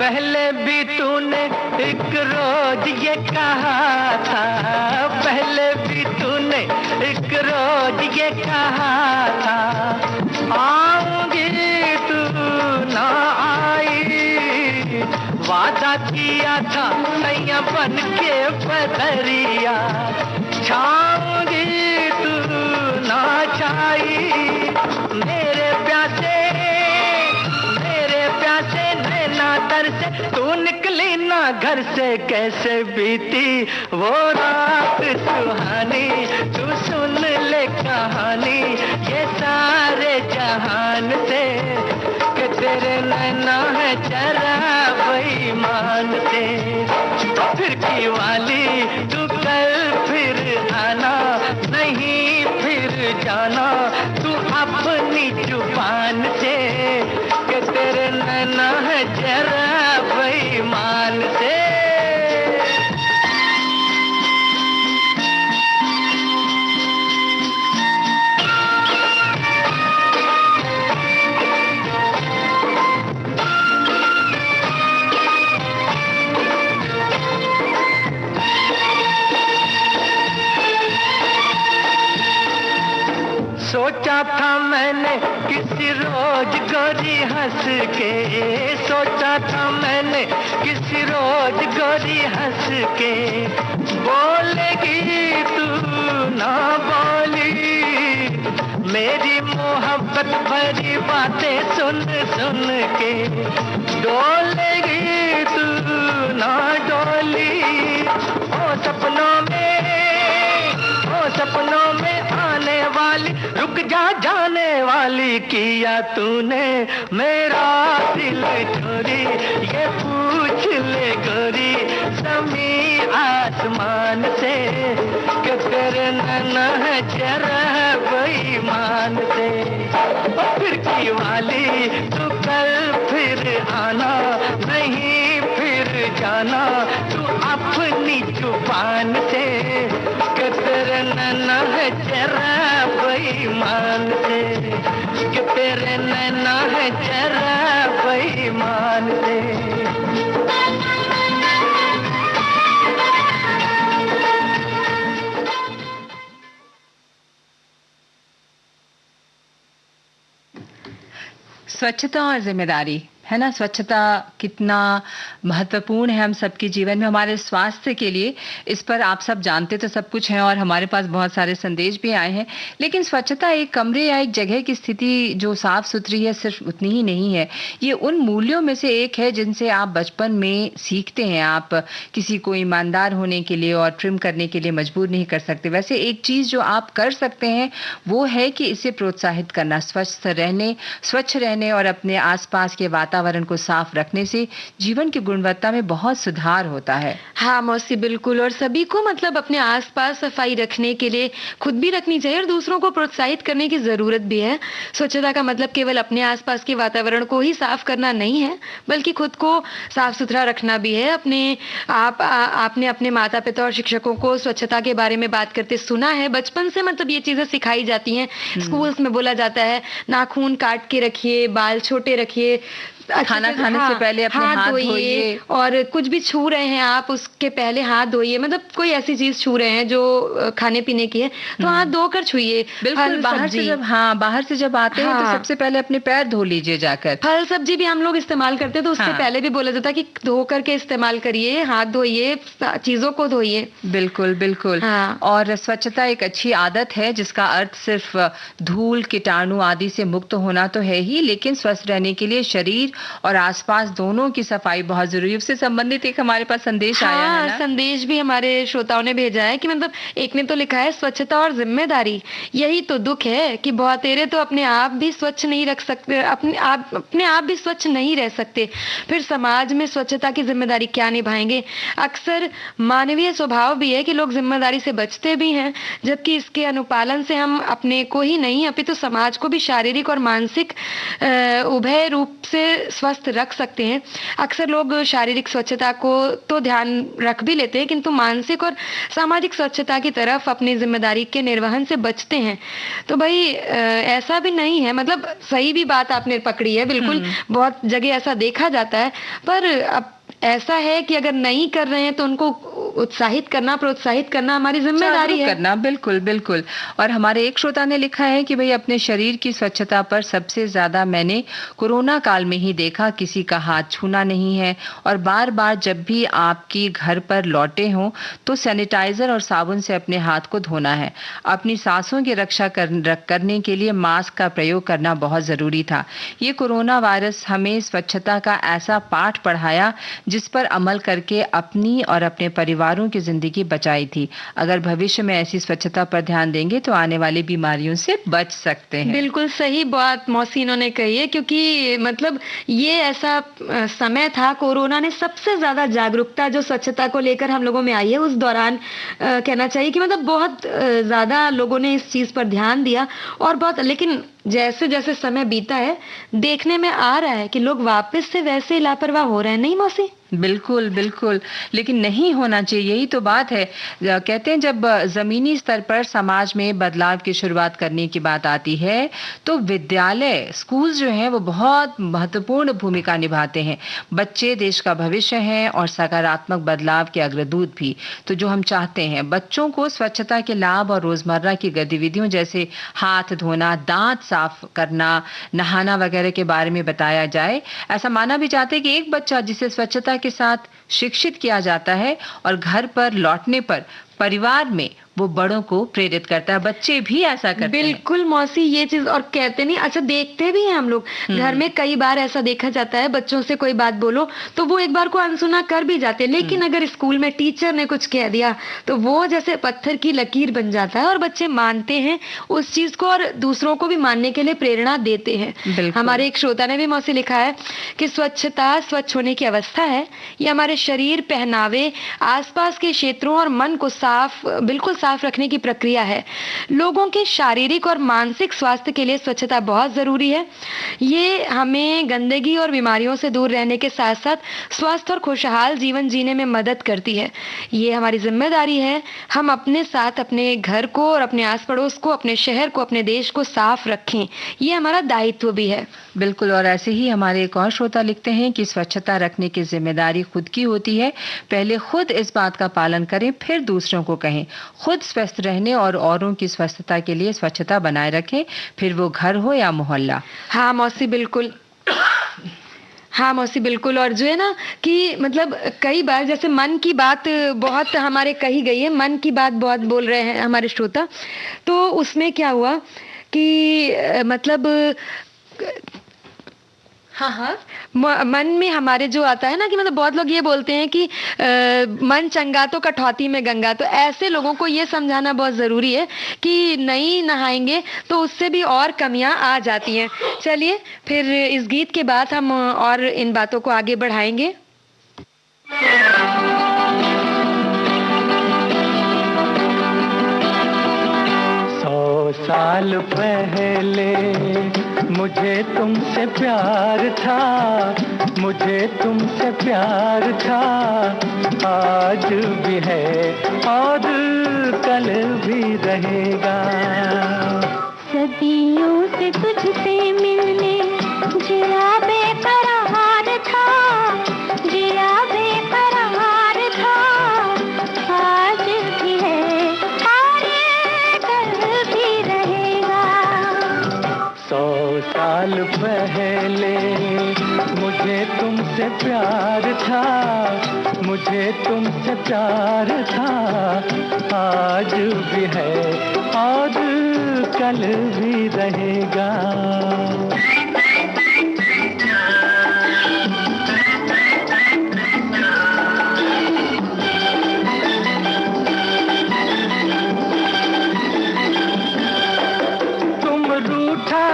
पहले भी तूने एक रोज ये कहा था, पहले भी तूने एक रोज ये कहा था, आऊंगी तू ना आई। वादा किया था नैया बन के बदरिया, छाऊंगी तू ना छाई। मेरे प्यासे दर से तू निकली ना घर से, कैसे बीती वो रात सुहानी। तू सुन ले कहानी ये सारे जहान से, कि तेरे नैना है जरा बेईमान से। फिरकी वाली तू कल फिर आना, नहीं फिर जाना तू अपनी जुबान से, कि तेरे नैना है जरा बेईमान से। सोचा था मैंने किसी रोज गोरी हंस के, सोचा था मैंने किसी रोज गोरी हंस के, बोलेगी तू ना बोली, मेरी मोहब्बत भरी बातें सुन सुन के, डोलेगी तू ना डोली। ओ सपनों में आने वाली, रुक जा जाने वाली, किया तूने मेरा दिल चोरी, ये पूछ ले गोरी ज़मीं आसमान से, कि तेरे नैना है जरा बेईमान से। फिरकी वाली तू कल फिर आना, नहीं फिर जाना तू अपनी जुबान से, कि तेरे नैना है जरा बेईमान से, कि तेरे नैना है जरा बेईमान से। स्वच्छता और जिम्मेदारी है ना। स्वच्छता कितना महत्वपूर्ण है हम सबके जीवन में, हमारे स्वास्थ्य के लिए। इस पर आप सब जानते तो सब कुछ है और हमारे पास बहुत सारे संदेश भी आए हैं। लेकिन स्वच्छता एक कमरे या एक जगह की स्थिति जो साफ सुथरी है सिर्फ उतनी ही नहीं है, ये उन मूल्यों में से एक है जिनसे आप बचपन में सीखते हैं। आप किसी को ईमानदार होने के लिए और ट्रिम करने के लिए मजबूर नहीं कर सकते। वैसे एक चीज जो आप कर सकते हैं वो है कि इसे प्रोत्साहित करना, स्वच्छ रहने और अपने आसपास के वातावरण को साफ रखने से जीवन की गुणवत्ता में बहुत सुधार होता है। हाँ मौसी, बिल्कुल। और सभी को मतलब अपने आसपास सफाई रखने के लिए खुद भी रखनी चाहिए और दूसरों को प्रोत्साहित करने की जरूरत भी है। स्वच्छता का मतलब केवल अपने आसपास के वातावरण को ही साफ करना नहीं है, बल्कि खुद को साफ सुथरा रखना भी है। आपने अपने माता पिता और शिक्षकों को स्वच्छता के बारे में बात करते सुना है। बचपन से मतलब ये चीजें सिखाई जाती हैं। स्कूल्स में बोला जाता है नाखून काट के रखिए, बाल छोटे रखिए, खाना खाने से पहले अपने हाथ धोइए, और कुछ भी छू रहे हैं आप उसके पहले हाथ धोइए। मतलब कोई ऐसी चीज छू रहे हैं जो खाने पीने की है तो हाथ धोकर छुइए। बिल्कुल। बाहर से जब आते हैं तो सबसे पहले अपने पैर धो लीजिए जाकर। फल सब्जी भी हम लोग इस्तेमाल करते हैं तो उससे पहले भी बोला जाता है कि धो करके इस्तेमाल करिए, हाथ धोइए, चीजों को धोइए। बिल्कुल बिल्कुल। और स्वच्छता एक अच्छी आदत है जिसका अर्थ सिर्फ धूल, कीटाणु आदि से मुक्त होना तो है ही, लेकिन स्वस्थ रहने के लिए शरीर और आसपास दोनों की सफाई बहुत जरूरी है। उससे संबंधित एक हमारे पास संदेश आया है ना? संदेश भी हमारे श्रोताओं ने भेजा है कि मतलब एक ने तो लिखा है स्वच्छता और जिम्मेदारी, यही तो दुख है कि बहुतेरे तो अपने आप भी स्वच्छ नहीं रख सकते, अपने आप भी स्वच्छ नहीं रह सकते, फिर समाज में स्वच्छता की जिम्मेदारी क्या निभाएंगे। अक्सर मानवीय स्वभाव भी है कि लोग जिम्मेदारी से बचते भी हैं, जबकि इसके अनुपालन से हम अपने को ही नहीं अपितु समाज को भी शारीरिक और मानसिक उभय रूप से स्वस्थ रख सकते हैं। अक्सर लोग शारीरिक स्वच्छता को तो ध्यान रख भी लेते हैं किंतु मानसिक और सामाजिक स्वच्छता की तरफ अपनी जिम्मेदारी के निर्वहन से बचते हैं। तो भाई ऐसा भी नहीं है, मतलब सही भी बात आपने पकड़ी है, बिल्कुल बहुत जगह ऐसा देखा जाता है। पर अब ऐसा है कि अगर नहीं कर रहे हैं तो उनको उत्साहित करना, प्रोत्साहित करना हमारी जिम्मेदारी है। करना बिल्कुल बिल्कुल। और हमारे एक श्रोता ने लिखा है कि भाई अपने शरीर की स्वच्छता पर सबसे ज्यादा मैंने कोरोना काल में ही देखा, किसी का हाथ छूना नहीं है और बार बार जब भी आपकी घर पर लौटे हों तो सैनिटाइजर और साबुन से अपने हाथ को धोना है। अपनी सांसों की रक्षा करने के लिए मास्क का प्रयोग करना बहुत जरूरी था। ये कोरोना वायरस हमें स्वच्छता का ऐसा पाठ पढ़ाया जिस पर अमल करके अपनी और अपने परिवारों की जिंदगी बचाई थी। अगर भविष्य में ऐसी स्वच्छता पर ध्यान देंगे तो आने वाली बीमारियों से बच सकते हैं। बिल्कुल सही बात मौसी इन्होंने कही है, क्योंकि मतलब ये ऐसा समय था, कोरोना ने सबसे ज्यादा जागरूकता जो स्वच्छता को लेकर हम लोगों में आई है उस दौरान कहना चाहिए कि मतलब बहुत ज्यादा लोगों ने इस चीज पर ध्यान दिया और बहुत, लेकिन जैसे जैसे समय बीता है देखने में आ रहा है कि लोग वापस से वैसे लापरवाह हो रहे हैं। नहीं मौसी? बिल्कुल, बिल्कुल। लेकिन नहीं होना चाहिए, यही तो बात है। कहते हैं जब ज़मीनी स्तर पर समाज में बदलाव की शुरुआत करने की बात आती है, तो विद्यालय, स्कूल जो हैं वो बहुत महत्वपूर्ण भूमिका निभाते हैं। बच्चे देश का भविष्य हैं और सकारात्मक बदलाव के अग्रदूत भी। तो जो हम चाहते हैं, बच्चों को स्वच्छता के लाभ और रोज़मर्रा की गतिविधियों जैसे हाथ धोना, दाँत साफ करना, नहाना वगैरह के बारे में बताया जाए। ऐसा माना भी जाता है कि एक बच्चा जिसे स्वच्छता के साथ शिक्षित किया जाता है और घर पर लौटने पर परिवार में वो बड़ों को प्रेरित करता है। बच्चे भी ऐसा करते हैं। बिल्कुल मौसी, ये चीज और कहते नहीं, अच्छा देखते भी हैं हम लोग घर में। कई बार ऐसा देखा जाता है, बच्चों से कोई बात बोलो तो वो एक बार को अनसुना कर भी जाते हैं, लेकिन अगर स्कूल में टीचर ने कुछ कह दिया तो वो जैसे पत्थर की लकीर बन जाता है और बच्चे मानते हैं उस चीज को और दूसरों को भी मानने के लिए प्रेरणा देते हैं। हमारे एक श्रोता ने भी मौसी लिखा है कि स्वच्छता स्वच्छ होने की अवस्था है। ये हमारे शरीर, पहनावे, आसपास के क्षेत्रों और मन को बिल्कुल साफ रखने की प्रक्रिया है। लोगों के शारीरिक और मानसिक स्वास्थ्य के लिए स्वच्छता बहुत जरूरी है। ये हमें गंदगी और बीमारियों से दूर रहने के साथ साथ स्वस्थ और खुशहाल जीवन जीने में मदद करती है। ये हमारी जिम्मेदारी है, हम अपने साथ अपने घर को और अपने आस पड़ोस को, अपने शहर को, अपने देश को साफ रखें। ये हमारा दायित्व भी है। बिल्कुल। और ऐसे ही हमारे एक और श्रोता लिखते हैं कि स्वच्छता रखने की जिम्मेदारी खुद की होती है। पहले खुद इस बात का पालन करें, फिर दूसरों को कहें। खुद स्वस्थ रहने और औरों की स्वस्थता के लिए स्वच्छता बनाए रखें, फिर वो घर हो या मोहल्ला। हाँ मौसी, बिल्कुल। हाँ मौसी, बिल्कुल। और जो है ना कि मतलब कई बार जैसे मन की बात बहुत हमारे कही गई है, मन की बात बहुत बोल रहे हैं हमारे श्रोता। तो उसमें क्या हुआ कि मतलब हाँ, मन में हमारे जो आता है ना कि मतलब बहुत लोग ये बोलते हैं कि मन चंगा तो कठौती में गंगा। तो ऐसे लोगों को ये समझाना बहुत ज़रूरी है कि नहीं नहाएंगे तो उससे भी और कमियां आ जाती हैं। चलिए फिर इस गीत के बाद हम और इन बातों को आगे बढ़ाएंगे। 100 साल पहले मुझे तुमसे प्यार था, मुझे तुमसे प्यार था। आज भी है और कल भी रहेगा। सदियों से तुझसे मिलने जिया बेकरार था, जिया बेकरार था। आज भी है और कल भी रहेगा। 100 साल पहले मुझे तुमसे प्यार था, मुझे तुमसे प्यार था। आज भी है और कल भी रहेगा।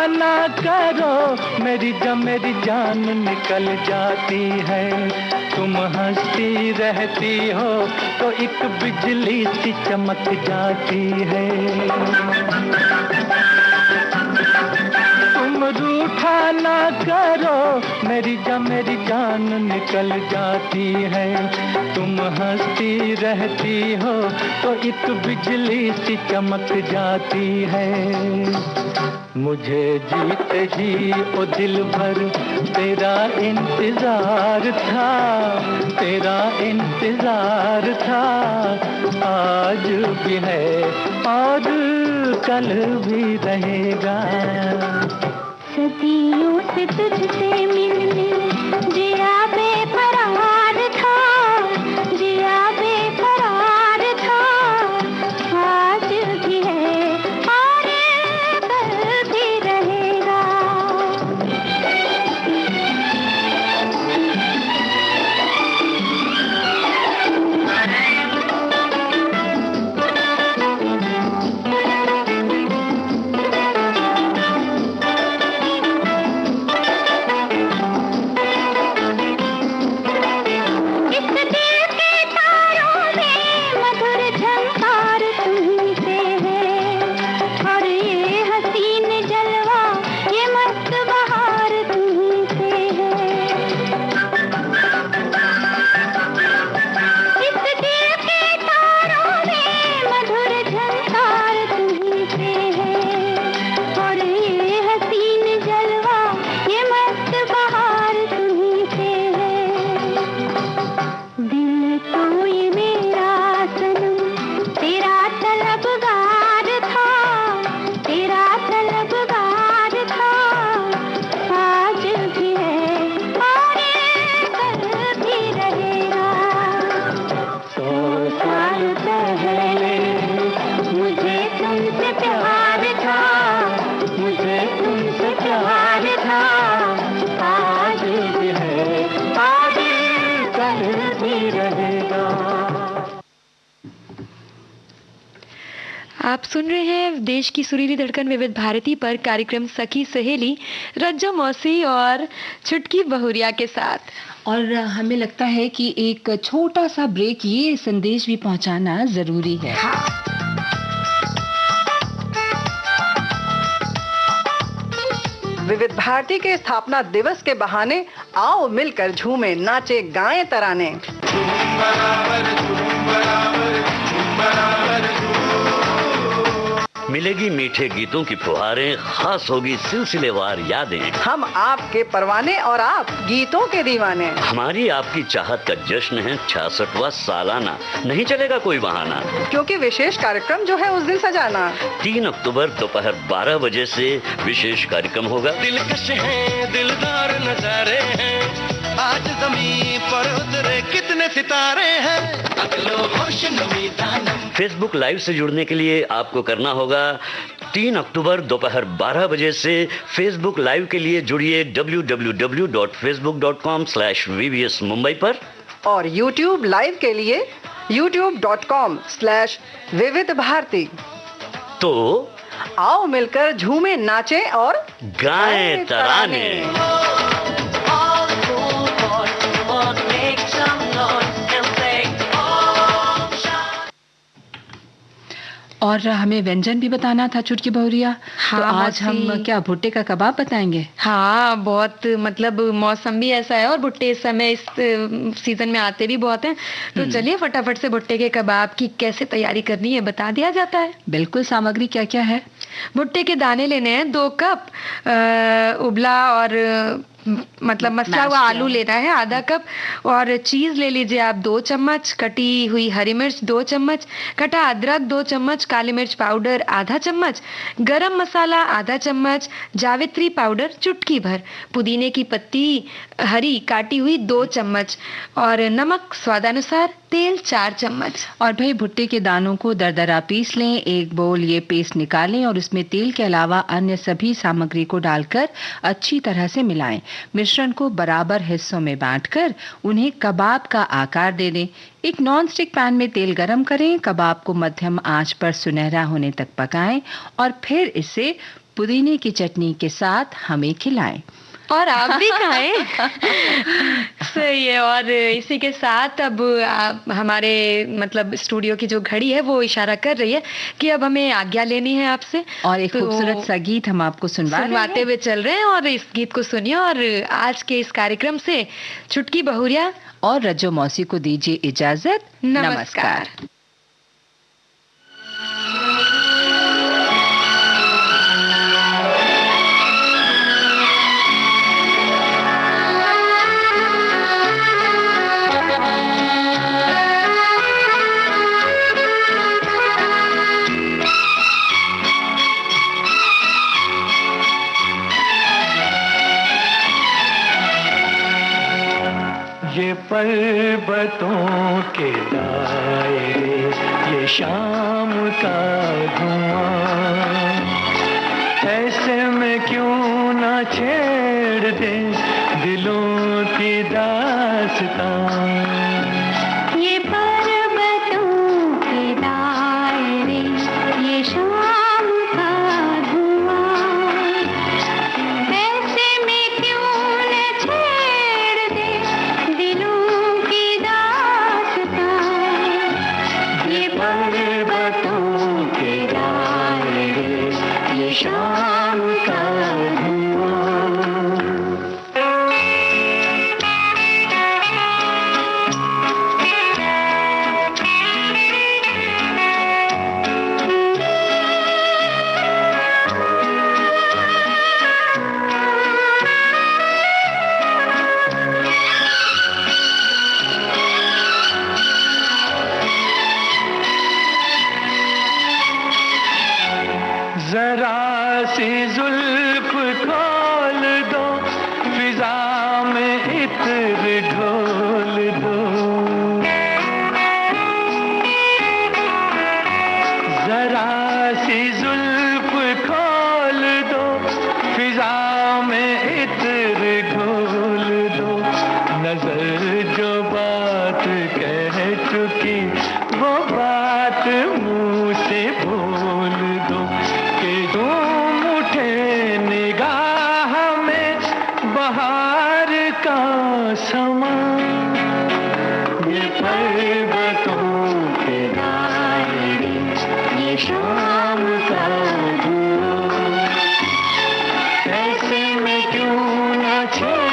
ना करो मेरी जान निकल जाती है। तुम हंसती रहती हो तो एक बिजली सी चमक जाती है। तुम रूठा ना करो मेरी जान निकल जाती है। तुम हंसती रहती हो तो एक बिजली सी चमक जाती है। मुझे जीते जी ओ दिल भर तेरा इंतजार था, तेरा इंतजार था। आज भी है और कल भी रहेगा। सदियों से तुझसे मिलने जिया बेकरार था, जिया बेकरार था। आज भी है और कल भी रहेगा। आप सुन रहे हैं देश की सुरीली धड़कन विविध भारती पर कार्यक्रम सखी सहेली रज्जो मौसी और छुटकी बहुरिया के साथ। और हमें लगता है कि एक छोटा सा ब्रेक ये संदेश भी पहुंचाना जरूरी है। विविध भारती के स्थापना दिवस के बहाने आओ मिलकर झूमे नाचे गाएं तराने। मिलेगी मीठे गीतों की फुहारें, खास होगी सिलसिलेवार यादें। हम आपके परवाने और आप गीतों के दीवाने। हमारी आपकी चाहत का जश्न है 66वां सालाना, नहीं चलेगा कोई बहाना, क्योंकि विशेष कार्यक्रम जो है उस दिन सजाना। 3 अक्टूबर दोपहर 12 बजे से विशेष कार्यक्रम होगा। दिलकश है, दिलदार नजारे हैं, आज ज़मीं पर उतरे कितने सितारे हैं। अगलो होश नमी दानम। फेसबुक लाइव से जुड़ने के लिए आपको करना होगा 3 अक्टूबर दोपहर 12 बजे से फेसबुक लाइव के लिए जुड़िए www.facebook.com/VVS मुंबई पर, और YouTube लाइव के लिए youtube.com/विविध भारती। तो आओ मिलकर झूमे नाचे और गाएं तराने। और हमें व्यंजन भी बताना था छुटकी बहुरिया। हाँ, तो आज हम मौसी। क्या भुट्टे का कबाब बताएंगे? हाँ, बहुत मतलब मौसम भी ऐसा है और भुट्टे इस समय इस सीजन में आते भी बहुत हैं। तो चलिए फटाफट से भुट्टे के कबाब की कैसे तैयारी करनी है बता दिया जाता है। बिल्कुल, सामग्री क्या क्या है? भुट्टे के दाने लेने हैं 2 कप, उबला और मतलब मसला हुआ आलू लेना है आधा कप, और चीज ले लीजिए आप 2 चम्मच, कटी हुई हरी मिर्च 2 चम्मच, कटा अदरक 2 चम्मच, काली मिर्च पाउडर आधा चम्मच, गरम मसाला आधा चम्मच, जावित्री पाउडर चुटकी भर, पुदीने की पत्ती हरी काटी हुई 2 चम्मच, और नमक स्वादानुसार, तेल 4 चम्मच। और भाई भुट्टे के दानों को दरदरा पीस लें, एक बोल ये पेस्ट निकालें और उसमें तेल के अलावा अन्य सभी सामग्री को डालकर अच्छी तरह से मिलाएं। मिश्रण को बराबर हिस्सों में बांटकर उन्हें कबाब का आकार दे दें। एक नॉन स्टिक पैन में तेल गरम करें, कबाब को मध्यम आंच पर सुनहरा होने तक पकाएं और फिर इसे पुदीने की चटनी के साथ हमें खिलाएं। और आप भी खाएं। सही है। और इसी के साथ अब हमारे मतलब स्टूडियो की जो घड़ी है वो इशारा कर रही है कि अब हमें आज्ञा लेनी है आपसे, और एक तो खूबसूरत सा गीत हम आपको सुनवाते हुए चल रहे हैं, और इस गीत को सुनिए। और आज के इस कार्यक्रम से छुटकी बहुरिया और रज्जो मौसी को दीजिए इजाजत। नमस्कार। ये पर्वतों के दायरे, ये शाम का धुआं, ऐसे में क्यों ना छेड़ दे दिलों की दास्तां। ये पर्वतों के दायरे, ये शाम का धुआं, ऐसे में क्यों न छेड़ दे दिलों की दास्तां। ये पर्वतों के दायरे, ये शाम का जरा सी जुल्फ खोल दो, फिजा में इत्र ढोल दो। जरा सी जुल्फ खोल दो, फिजा में इत्र ढोल दो। नजर जो बात कह चुकी वो बात मुंह से बोल आसमां, ये पर्वतों के दायरे, ये शाम का धुआं, ऐसे में क्यों ना छेड़े